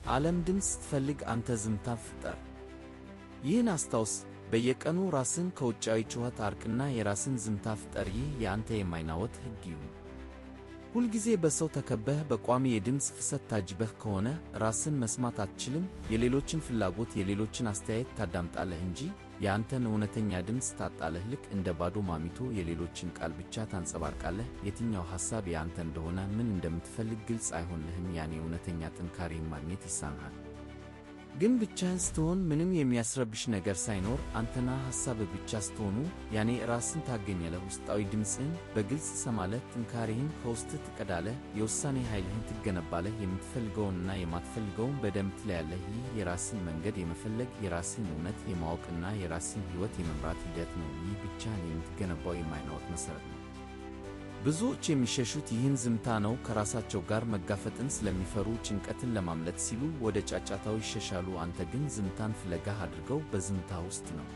ዓለም ድምፅ ስትፈልግ አንተ ዝምታን ፍጠር። ይህን አስታውስ። በየቀኑ ራስን ከውጫዊ ጩኸት አርቅና የራስን ዝምታ ፍጠር። ይህ የአንተ የማይናወጥ ሕግ ይሁን። ሁልጊዜ በሰው ተከበህ በቋሚ የድምፅ ፍሰት ታጅበህ ከሆነ ራስን መስማት አትችልም። የሌሎችን ፍላጎት፣ የሌሎችን አስተያየት ታዳምጣለህ እንጂ የአንተን እውነተኛ ድምፅ ታጣለህ። ልክ እንደ ባዶ ማሚቶ የሌሎችን ቃል ብቻ ታንጸባርቃለህ። የትኛው ሐሳብ የአንተ እንደሆነ፣ ምን እንደምትፈልግ ግልጽ አይሆንልህም። ያኔ እውነተኛ ጥንካሬን ማግኘት ይሳንሃል። ግን ብቻህን ስትሆን፣ ምንም የሚያስረብሽ ነገር ሳይኖር አንተና ሐሳብህ ብቻ ስትሆኑ፣ ያኔ ራስን ታገኛለህ። ውስጣዊ ድምፅህን በግልጽ ትሰማለህ። ጥንካሬህን ከውስጥህ ትቀዳለህ። የውሳኔ ኃይልህን ትገነባለህ። የምትፈልገውንና የማትፈልገውን በደንብ ትለያለህ። ይህ የራስን መንገድ የመፈለግ፣ የራስን እውነት የማወቅና የራስን ሕይወት የመምራት ሂደት ነው። ይህ ብቻህን የምትገነባው የማይናወጥ መሠረት ነው። ብዙዎች የሚሸሹት ይህን ዝምታ ነው። ከራሳቸው ጋር መጋፈጥን ስለሚፈሩ፣ ጭንቀትን ለማምለጥ ሲሉ ወደ ጫጫታው ይሸሻሉ። አንተ ግን ዝምታን ፍለጋህ አድርገው። በዝምታ ውስጥ ነው